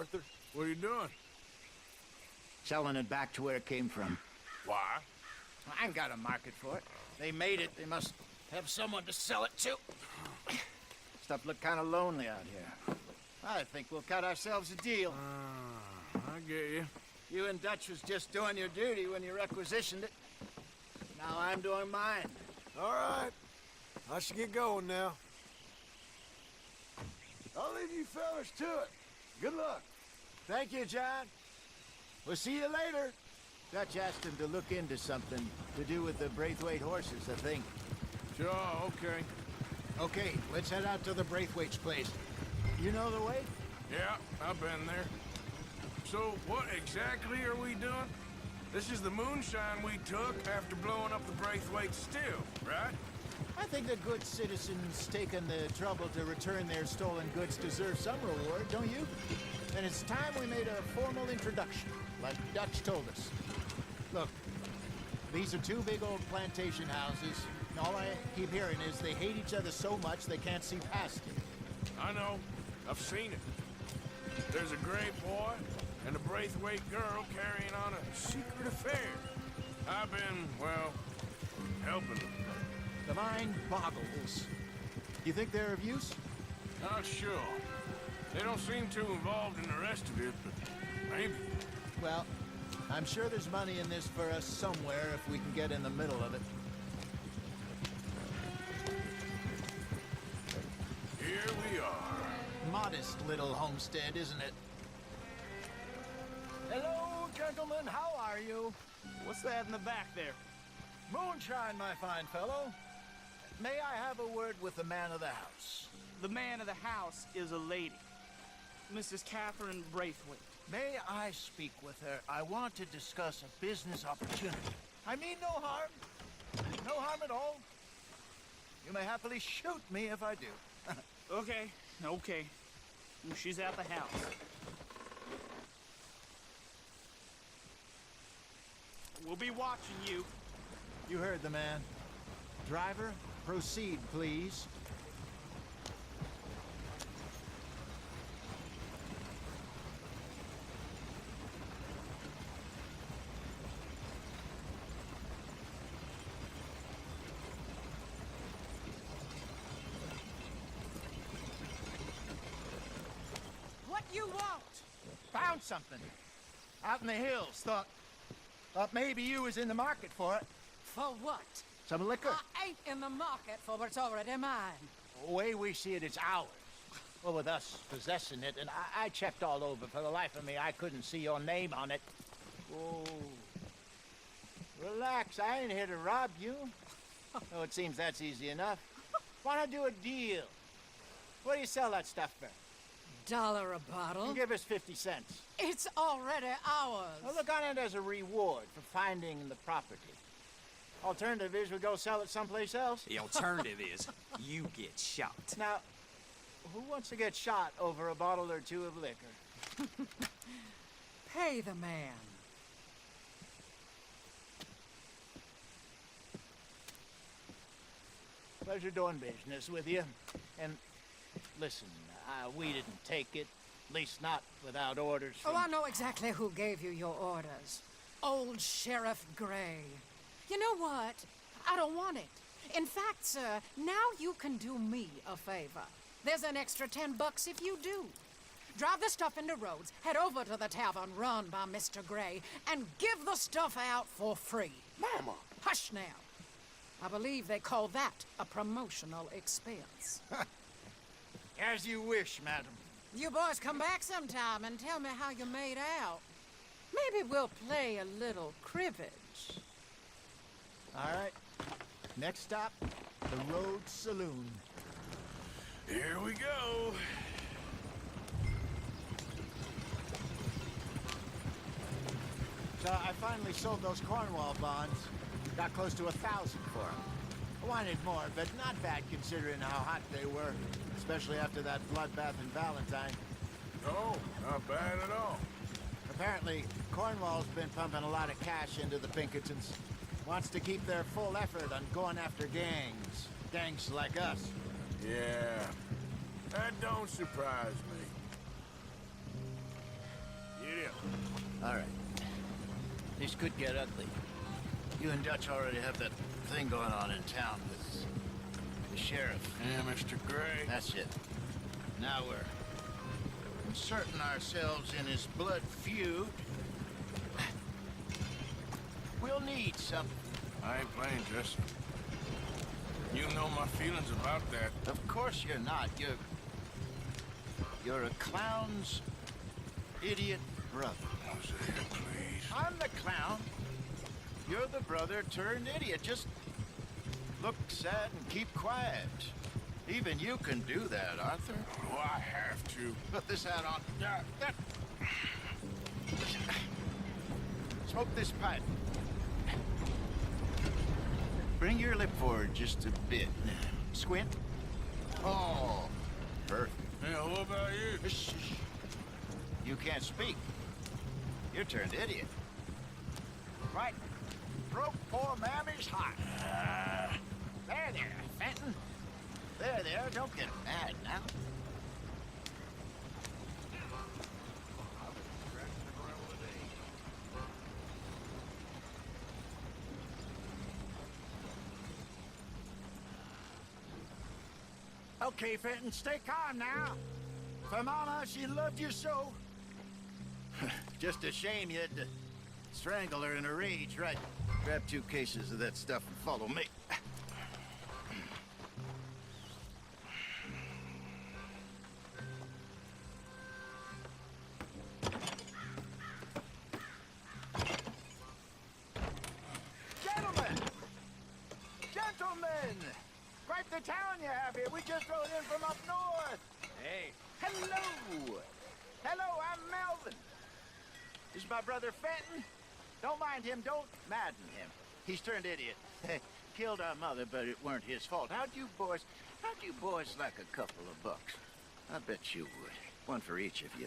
Arthur. What are you doing? Selling it back to where it came from. Why? I ain't got a market for it. They made it. They must have someone to sell it to. Stuff look kind of lonely out here. I think we'll cut ourselves a deal. I get you. You and Dutch was just doing your duty when you requisitioned it. Now I'm doing mine. All right. I should get going now. I'll leave you fellas to it. Good luck. Thank you, John. We'll see you later. Dutch asked him to look into something to do with the Braithwaite horses, I think. Sure, okay. Okay, let's head out to the Braithwaite's place. You know the way? Yeah, I've been there. So, what exactly are we doing? This is the moonshine we took after blowing up the Braithwaite still, right? I think the good citizens taking the trouble to return their stolen goods deserve some reward, don't you? And it's time we made a formal introduction, like Dutch told us. Look, these are two big old plantation houses. All I keep hearing is they hate each other so much they can't see past it. I know. I've seen it. There's a gray boy and a Braithwaite girl carrying on a secret affair. I've been, well, helping them. The mind boggles. You think they're of use? Not sure. They don't seem too involved in the rest of it, but maybe. Well, I'm sure there's money in this for us somewhere if we can get in the middle of it. Here we are. Modest little homestead, isn't it? Hello, gentlemen. How are you? What's that in the back there? Moonshine, my fine fellow. May I have a word with the man of the house? The man of the house is a lady. Mrs. Catherine Braithwaite. May I speak with her? I want to discuss a business opportunity. I mean no harm. No harm at all. You may happily shoot me if I do. Okay. She's at the house. We'll be watching you. You heard the man. Driver, proceed, please. What you want? Found something. Out in the hills. Thought maybe you was in the market for it. For what? Some liquor. I ain't in the market for what's already mine. The way we see it, it's ours. Well, with us possessing it, and I checked all over. For the life of me, I couldn't see your name on it. Oh. Relax, I ain't here to rob you. Oh, it seems that's easy enough. Why not do a deal? What do you sell that stuff for? $1 a bottle? Give us 50 cents. It's already ours. Well, look on it as a reward for finding the property. Alternative is we go sell it someplace else. The alternative is you get shot. Now, who wants to get shot over a bottle or two of liquor? Pay the man. Pleasure doing business with you. And listen, we didn't take it. At least not without orders from... Oh, I know exactly who gave you your orders. Old Sheriff Gray. You know what? I don't want it. In fact, sir, now you can do me a favor. There's an extra $10 if you do. Drive the stuff into Rhodes, head over to the tavern run by Mr. Gray, and give the stuff out for free. Mama! Hush now. I believe they call that a promotional expense. As you wish, madam. You boys come back sometime and tell me how you made out. Maybe we'll play a little cribbage. All right. Next stop, the Rhodes Saloon. Here we go. So I finally sold those Cornwall bonds. Got close to 1,000 for them. I wanted more, but not bad considering how hot they were, especially after that bloodbath in Valentine. No, not bad at all. Apparently, Cornwall's been pumping a lot of cash into the Pinkertons. Wants to keep their full effort on going after gangs. Gangs like us. Yeah, that don't surprise me. Giddy up. All right. This could get ugly. You and Dutch already have that thing going on in town with the sheriff. Yeah, Mr. Gray. That's it. Now we're inserting ourselves in his blood feud. We'll need something. I ain't playing, Jesse. You know my feelings about that. Of course you're not. You're a clown's idiot brother. Hosea, please. I'm the clown. You're the brother turned idiot. Just look sad and keep quiet. Even you can do that, Arthur. Oh, I have to. Put this hat on. Smoke this pipe. Bring your lip forward just a bit. Squint. Oh, perfect. Yeah, what about you? Shh. You can't speak. You're turned idiot. Right. Broke poor Mammy's heart. There, Fenton. There, don't get mad now. Okay, Fenton, stay calm now. For Mama, she loved you so. Just a shame you had to strangle her in a rage, right? Grab 2 cases of that stuff and follow me. Gentlemen! Quite the town you have here. We just rode in from up north. Hey. Hello. Hello, I'm Melvin. This is my brother Fenton. Don't mind him. Don't madden him. He's turned idiot. Killed our mother, but it weren't his fault. How'd you boys like a couple of bucks? I bet you would. One for each of you.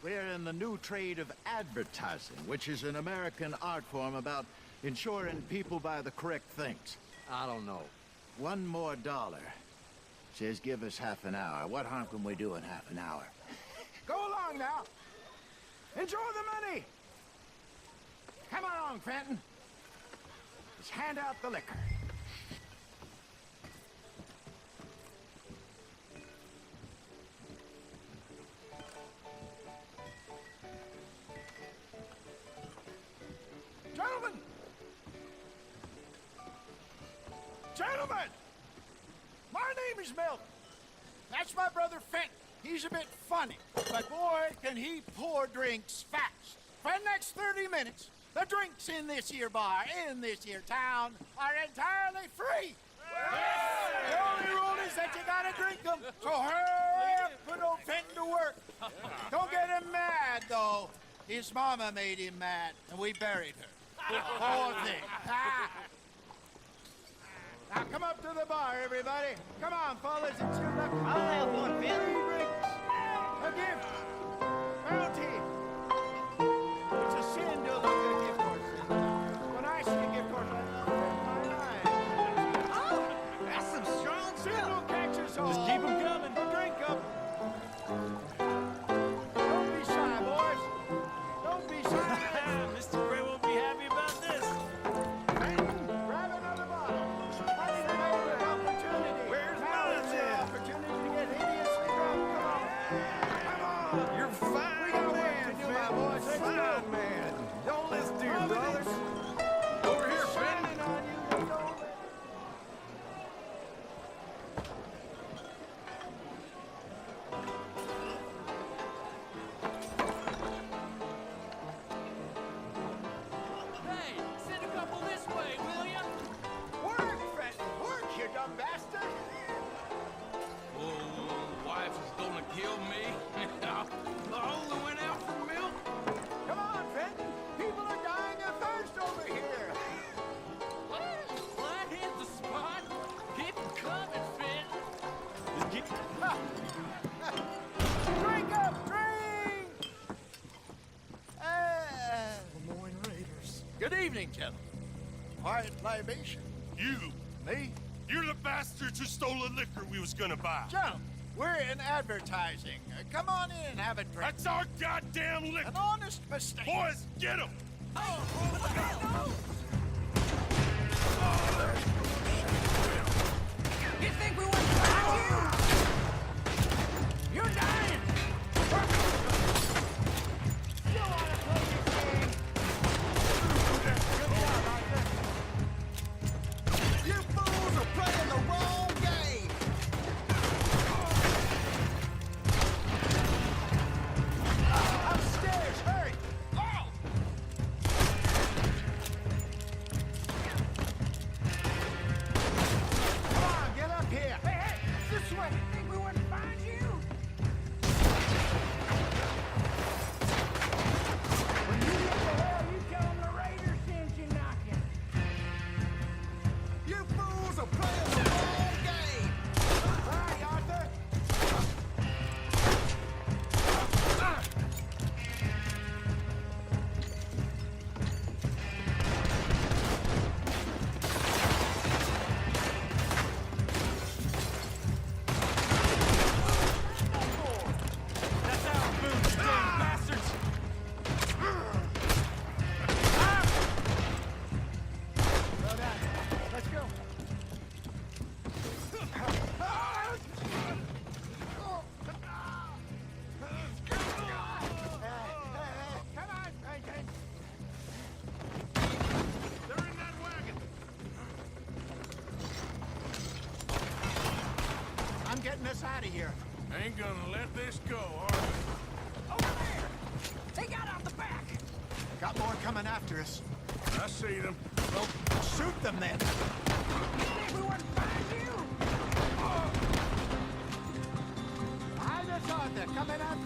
We're in the new trade of advertising, which is an American art form about ensuring people buy the correct things. I don't know. $1 more. Says give us half an hour. What harm can we do in half an hour? Go along now. Enjoy the money. Come along, Fenton. Let's hand out the liquor. Gentlemen! My name is Melvin. That's my brother Fenton. He's a bit funny, but boy, can he pour drinks fast. For the next 30 minutes, the drinks in this here bar, in this here town, are entirely free. The only rule is that you gotta drink them, so hurry up, put old Fenton to work. Don't get him mad, though. His mama made him mad, and we buried her. Poor thing. Now come up to the bar, everybody. Come on, fellas, it's your luck. I'll have one, Fenton. 3 drinks. A gift. Bounty. It's a sin to look at gift horses. When I see a gift horse, I open my eyes. Oh, that's some strong Sin stuff. will catch us all. Just keep 'em coming. Drink up. Don't be shy, boys. Don't be shy. Mr. Gray won't be happy about this. Grab another bottle. Money to make an opportunity. Where's Now mine is the then? opportunity to get hideously drunk. Come on. You're fine, We got work man, to do, my boys. Let's go. fine, man. Don't listen to your brothers. Over here, Fenton. Shining on you, don't let- Hey, send a couple this way, will ya? Work, Fenton, work, you dumb bastard. Wife is gonna kill me. I only went out for milk. Come on, Fenton. People are dying of thirst over here. That hit the spot. Keep coming, Fenton. Drink up, drink! Lemoyne Raiders. Good evening, gentlemen. Quiet libation. You! Me? You're the bastards who stole the liquor we was gonna buy. Gentlemen, We're in advertising. Come on in and have a drink. That's our goddamn liquor! An honest mistake. Boys, get him! You think we wouldn't find you? You're dying! You wanna play your game? Good job, Arthur. You fools are playing the wrong game! Upstairs, hurry! Oh! Come on, get up here! Hey, hey! This way! You think we wouldn't find you? When you get to hell, you tell them the Raiders sent you knocking. You fools are playing the wrong game! All right, Arthur. That's our boots, you damn bastards! Slow down. Let's go. Come on, Franklin. They're in that wagon! I'm getting us out of here. Ain't gonna let this go, are we? Over there! They got out the back! Got more coming after us. I see them. Well, shoot them then. You think we wouldn't find you? Behind us, Arthur. Coming up.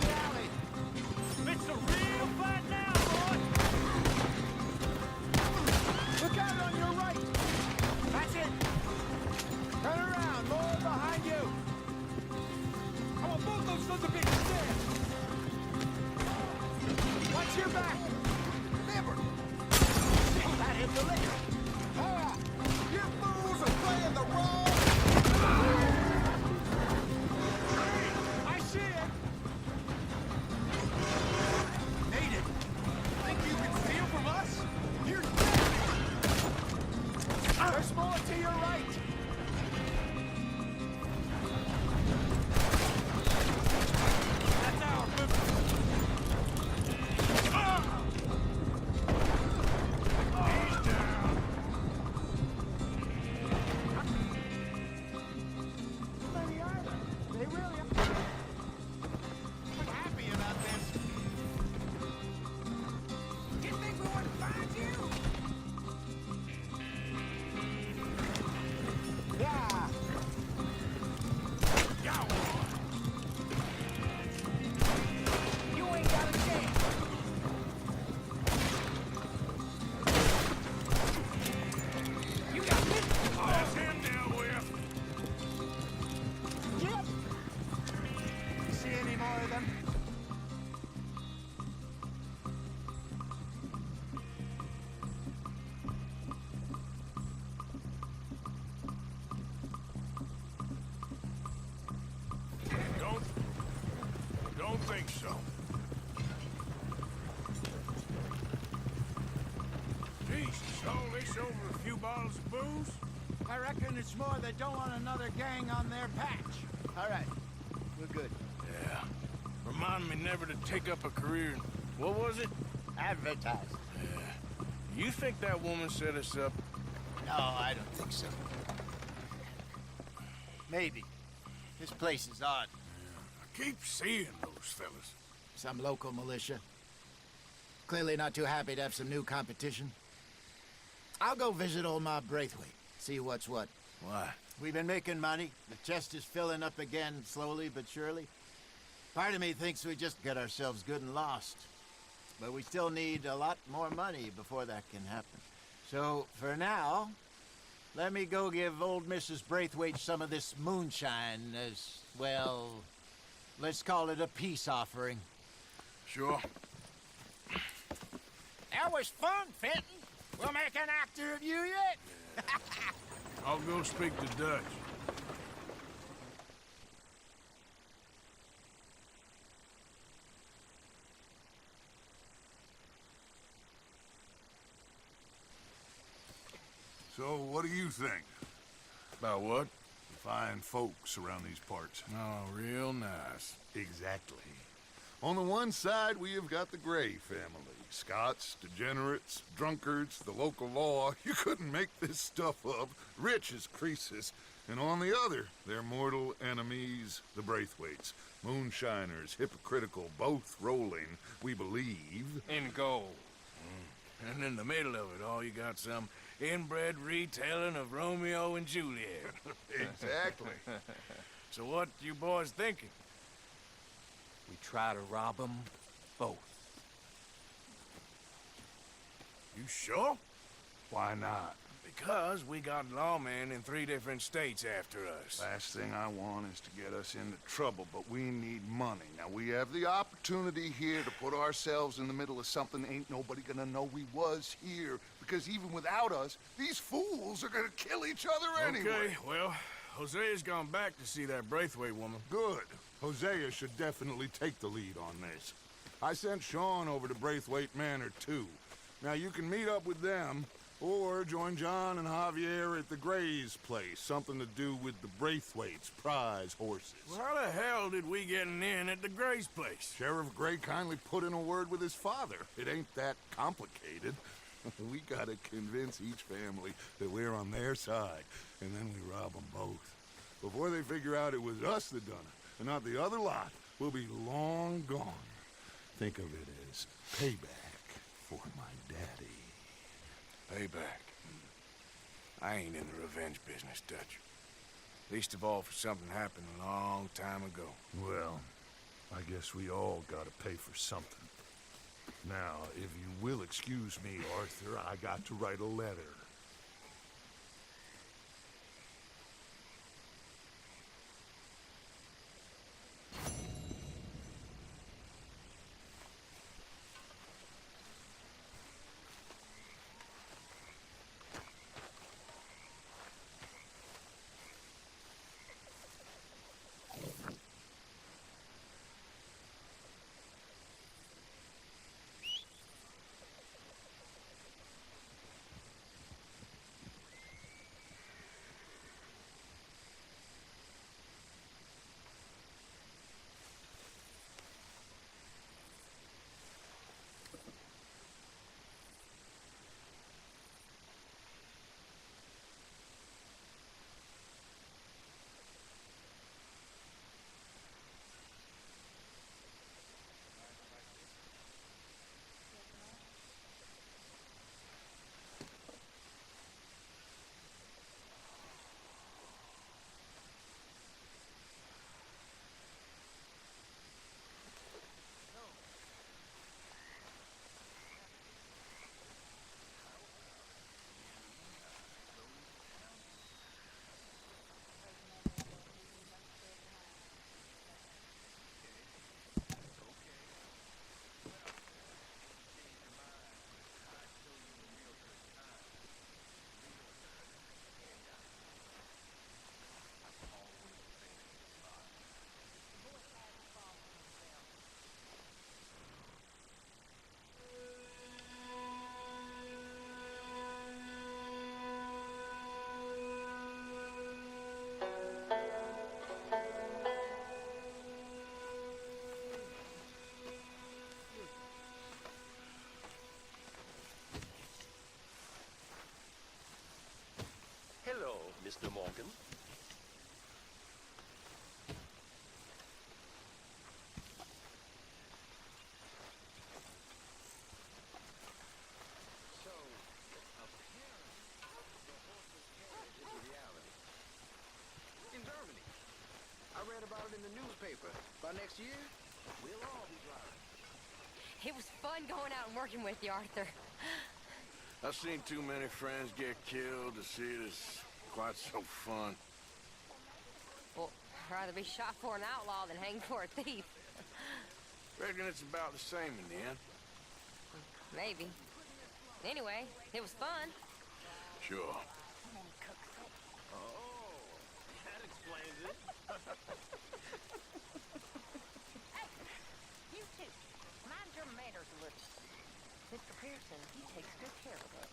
The alley. It's a real fight now, boy! Look out on your right. That's it. Turn around. More behind you. I want both those sons of bitches dead. Watch your back. Never. That hit the liquor. Ah, you fools are playing the wrong. I see it. Made it. Think you can steal from us? You're dead. There's more to your right. That's our boots! He's down! Many are there? They really are. I'm happy about this. You think we wouldn't find you? Yeah. You ain't got a chance. You got me. That's him dealt with. Yep. See any more of them? Don't think so. Jesus, all this over a few bottles of booze? I reckon it's more they don't want another gang on their patch. All right. We're good. Yeah. Remind me never to take up a career in, what was it? Advertise. Yeah. You think that woman set us up? No, I don't think so. Maybe. This place is odd. I keep seeing those fellas. Some local militia. Clearly not too happy to have some new competition. I'll go visit old Ma Braithwaite, see what's what. Why? We've been making money. The chest is filling up again, slowly but surely. Part of me thinks we just get ourselves good and lost. But we still need a lot more money before that can happen. So, for now, let me go give old Mrs. Braithwaite some of this moonshine as, well, let's call it a peace offering. Sure. That was fun, Fenton. We'll make an actor of you yet. I'll go speak to Dutch. So, what do you think? About what? Fine folks around these parts. Oh, real nice. Exactly. On the one side, we have got the Gray family. Scots, degenerates, drunkards, the local law. You couldn't make this stuff up. Rich as Croesus. And on the other, their mortal enemies, the Braithwaites. Moonshiners, hypocritical, both rolling, we believe. In gold. And in the middle of it all, you got some inbred retelling of Romeo and Juliet. Exactly. So what you boys thinking? We try to rob them both. You sure? Why not? Because we got lawmen in 3 different states after us. Last thing I want is to get us into trouble, but we need money. Now, we have the opportunity here to put ourselves in the middle of something ain't nobody gonna know we was here. Because even without us, these fools are gonna kill each other anyway. Okay, well, Hosea's gone back to see that Braithwaite woman. Good. Hosea should definitely take the lead on this. I sent Sean over to Braithwaite Manor, too. Now, you can meet up with them, or join John and Javier at the Gray's place. Something to do with the Braithwaites' prize horses. Well, how the hell did we get in at the Gray's place? Sheriff Gray kindly put in a word with his father. It ain't that complicated. We gotta convince each family that we're on their side, and then we rob them both. Before they figure out it was us that done it, and not the other lot, we'll be long gone. Think of it as payback for my daddy. Payback. I ain't in the revenge business, Dutch. Least of all for something happened a long time ago. Well, I guess we all gotta pay for something. Now, if you will excuse me, Arthur, I got to write a letter. Hello, Mr. Morgan. So, apparently, the horse's carriage is a reality. In Germany. I read about it in the newspaper. By next year, we'll all be driving. It was fun going out and working with you, Arthur. I've seen too many friends get killed to see it as quite so fun. Well, I'd rather be shot for an outlaw than hanged for a thief. Reckon it's about the same in the end. Maybe. Anyway, it was fun. Sure. Oh, that explains it. Hey, you two, mind your manners a little. Mr. Pearson, he takes good care of us.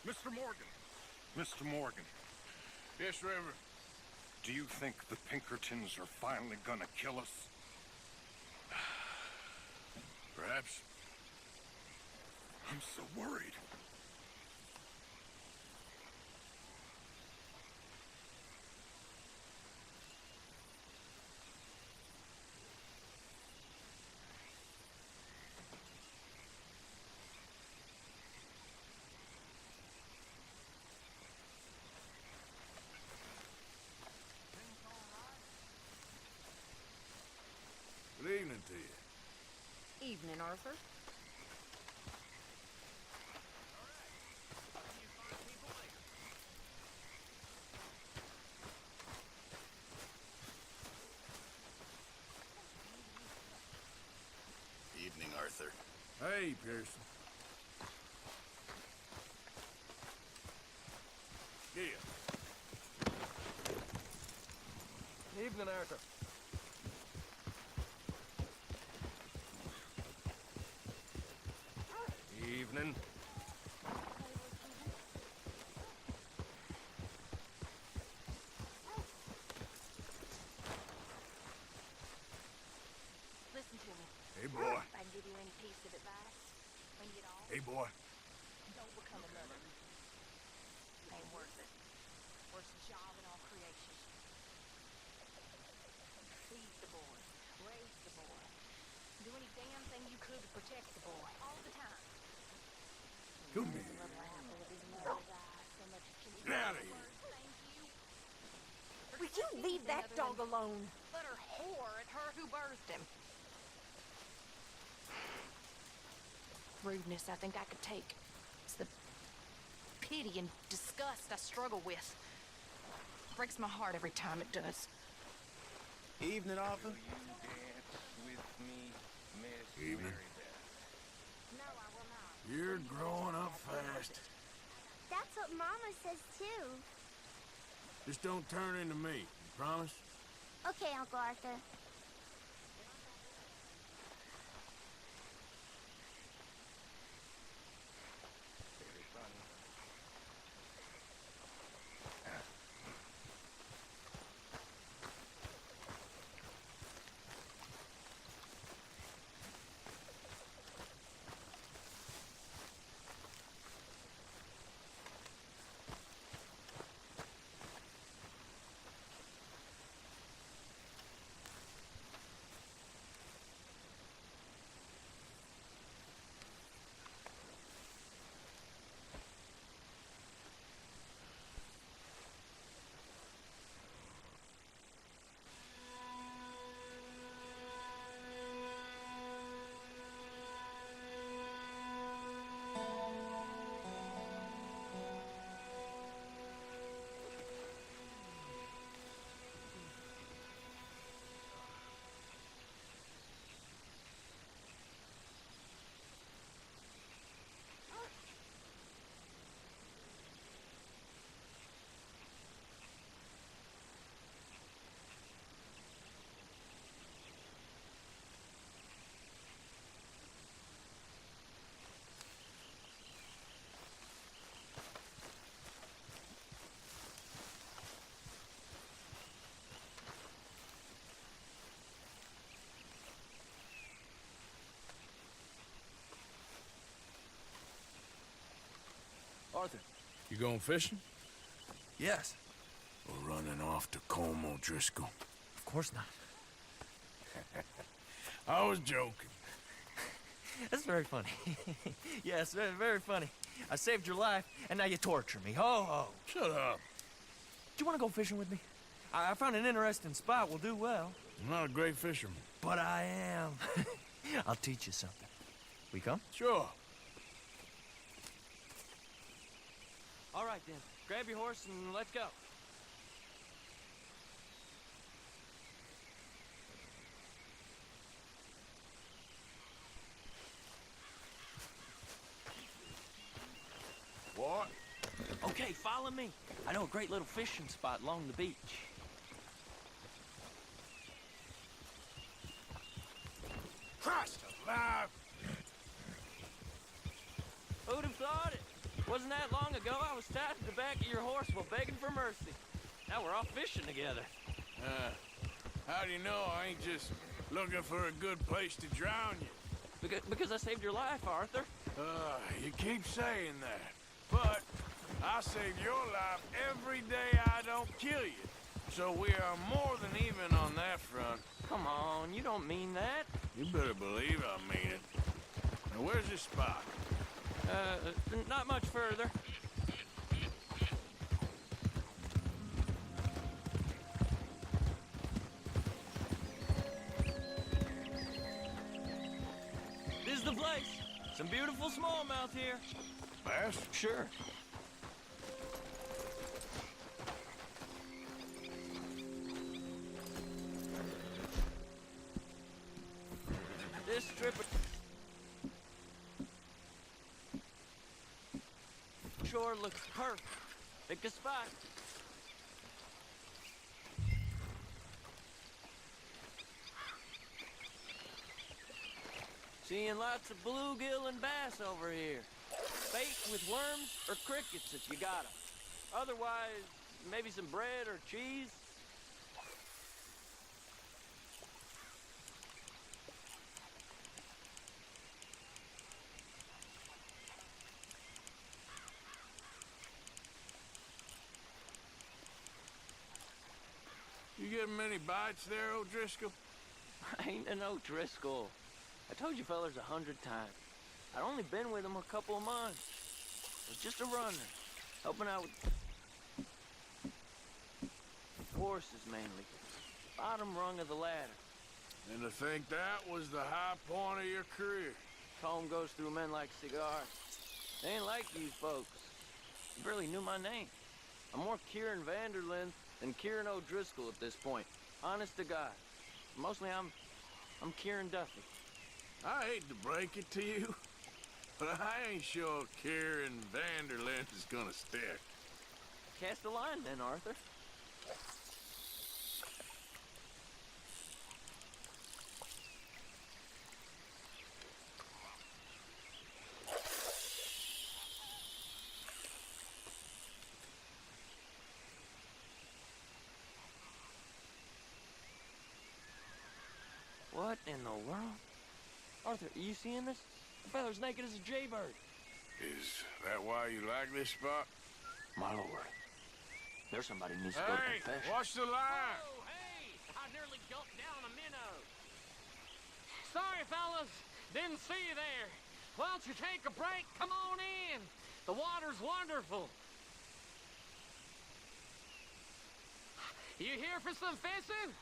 Mr. Morgan. Mr. Morgan, Yes, Reverend. do you think the Pinkertons are finally gonna kill us? Perhaps. I'm so worried. Good evening to you. Evening, Arthur. Evening, Arthur. Hey, Pearson. Yeah. Evening, Arthur. Evening. Listen to me. Hey, boy. If I can give you any piece of advice, when you get off, Hey, boy. don't become a mother. Ain't worth it. Worst job in all creation. Feed the boy. Raise the boy. Do any damn thing you could to protect the boy. All the time. Come The here. little apple of his mother's eye, so much can you Get out of here. Thank you. Will you leave that dog alone? Let her whore at her who birthed him. Rudeness I think I could take. It's the pity and disgust I struggle with. Breaks my heart every time it does. Evening, Arthur. Will you dance with me, Miss Evening. Marybeth? No, I will not. You're growing up fast. That's what Mama says too. Just don't turn into me. You promise? Okay, Uncle Arthur. Very funny. Arthur. You going fishing? Yes. Or running off to Colm O'Driscoll? Of course not. I was joking. That's very funny. Yes, very, very funny. I saved your life, and now you torture me. Ho, ho. Shut up. Do you want to go fishing with me? I found an interesting spot. We'll do well. I'm not a great fisherman. But I am. I'll teach you something. We come? Sure. All right, then. Grab your horse and let's go. What? Okay, follow me. I know a great little fishing spot along the beach. Christ alive! Who'd have thought it? Wasn't that long ago I was tied to the back of your horse while begging for mercy. Now we're off fishing together. How do you know I ain't just looking for a good place to drown you? Because I saved your life, Arthur. You keep saying that. But I save your life every day I don't kill you. So we are more than even on that front. Come on, you don't mean that. You better believe I mean it. Now where's this spot? Not much further. This is the place. Some beautiful smallmouth here. Bass? Sure. This strip of shore looks perfect. Pick a spot. Seeing lots of bluegill and bass over here. Bait with worms or crickets if you got 'em. Otherwise, maybe some bread or cheese. You getting many bites there, O'Driscoll? I ain't an O'Driscoll. I told you fellas 100 times. I'd only been with him a couple of months. I was just a runner, helping out with horses mainly. Bottom rung of the ladder. And to think that was the high point of your career. Colm goes through men like cigars. They ain't like you folks. You barely knew my name. I'm more Kieran Vanderlyn than Kieran O'Driscoll at this point. Honest to God. Mostly I'm Kieran Duffy. I hate to break it to you, but I ain't sure Kieran Vanderlyn is gonna stick. Cast a line then, Arthur. What in the world? Arthur, are you seeing this? The feather's naked as a jaybird. Is that why you like this spot? My lord. There's somebody needs to go to Hey, confession. watch the line! Oh, hey! I nearly jumped down a minnow. Sorry, fellas. Didn't see you there. Why don't you take a break? Come on in. The water's wonderful. You here for some fishing?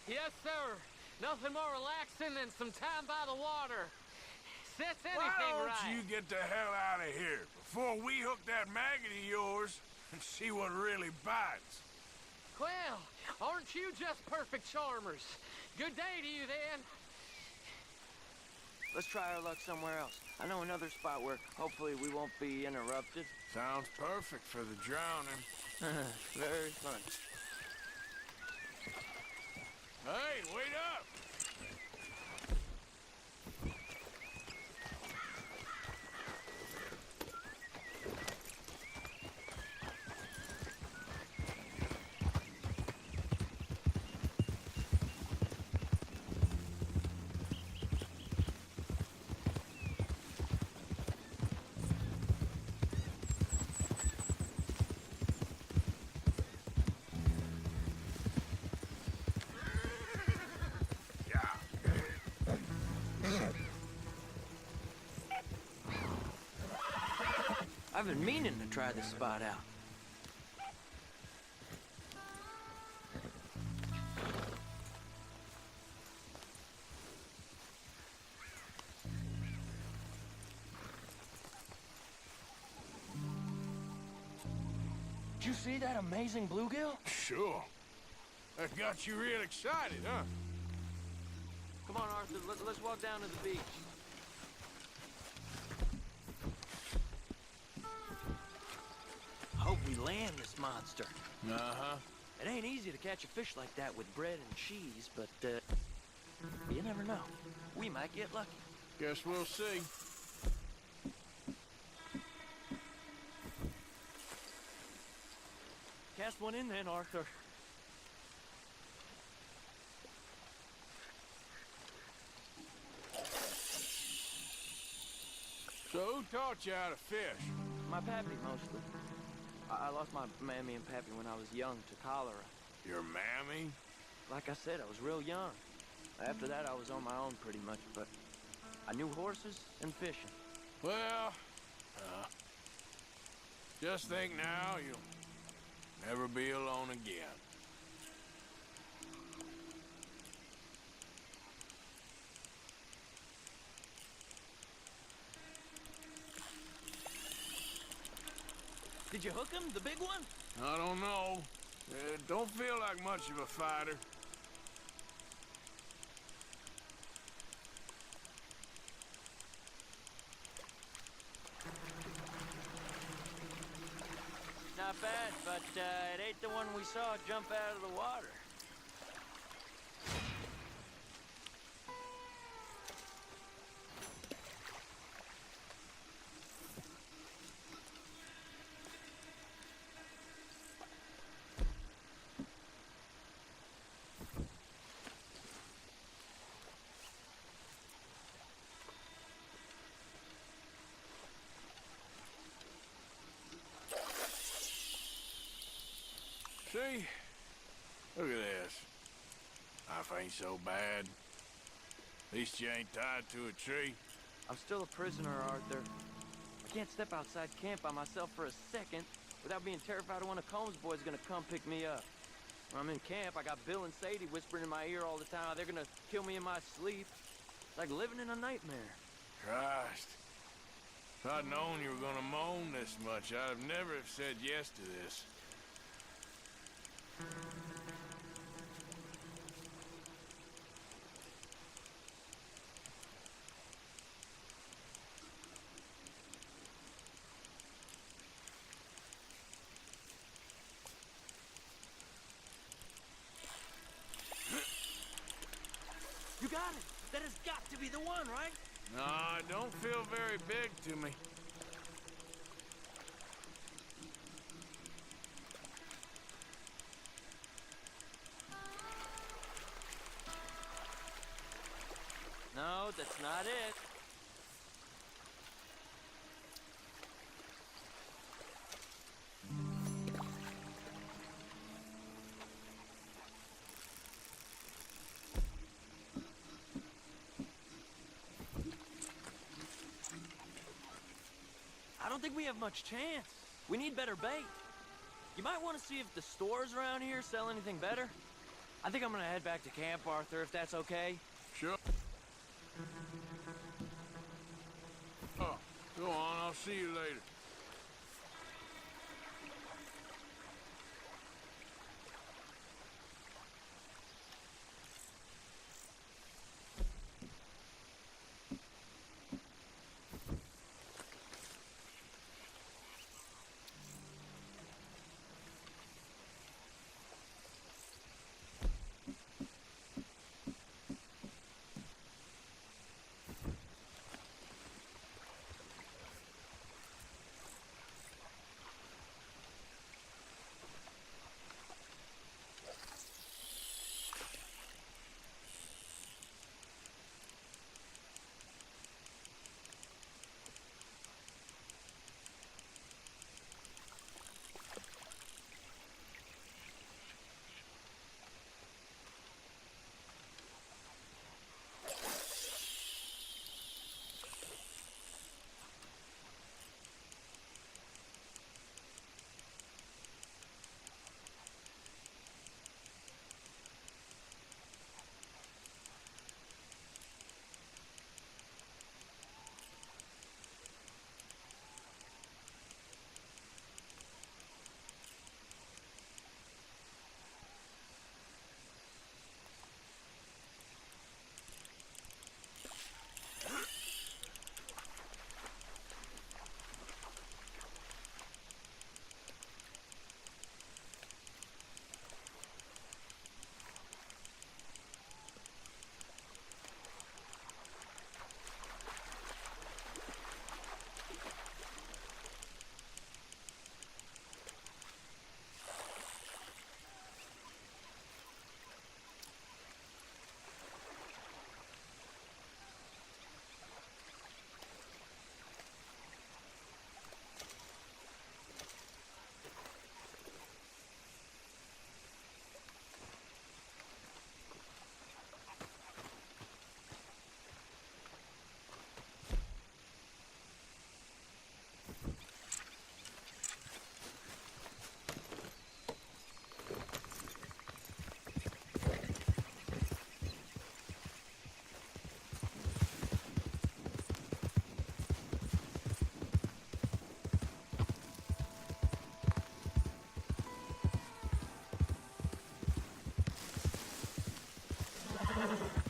Yes, sir. Nothing more relaxing than some time by the water. Sets anything Why don't right. you get the hell out of here before we hook that maggot of yours and see what really bites? Well, aren't you just perfect charmers? Good day to you, then. Let's try our luck somewhere else. I know another spot where hopefully we won't be interrupted. Sounds perfect for the drowning. Very fun. Hey, wait up! I've been meaning to try this spot out. Did you see that amazing bluegill? Sure. That got you real excited, huh? Come on, Arthur, let's walk down to the beach. Hope we land this monster. Uh-huh. It ain't easy to catch a fish like that with bread and cheese, but, you never know. We might get lucky. Guess we'll see. Cast one in then, Arthur. So who taught you how to fish? My pappy, mostly. I lost my mammy and pappy when I was young to cholera. Your mammy? Like I said, I was real young. After that, I was on my own pretty much, but I knew horses and fishing. Well, just think now you'll never be alone again. Did you hook him, the big one? I don't know. Don't feel like much of a fighter. Not bad, but it ain't the one we saw jump out of the water. See? Look at this. Life ain't so bad. At least you ain't tied to a tree. I'm still a prisoner, Arthur. I can't step outside camp by myself for a second without being terrified of one of Combs' boys gonna come pick me up. When I'm in camp, I got Bill and Sadie whispering in my ear all the time how they're gonna kill me in my sleep. It's like living in a nightmare. Christ. If I'd known you were gonna moan this much, I'd have never have said yes to this. You got it! That has got to be the one, right? No, it don't feel very big to me. No, that's not it. I don't think we have much chance. We need better bait. You might want to see if the stores around here sell anything better. I think I'm gonna head back to camp, Arthur, if that's okay. Sure. Oh, go on. I'll see you later. Bye.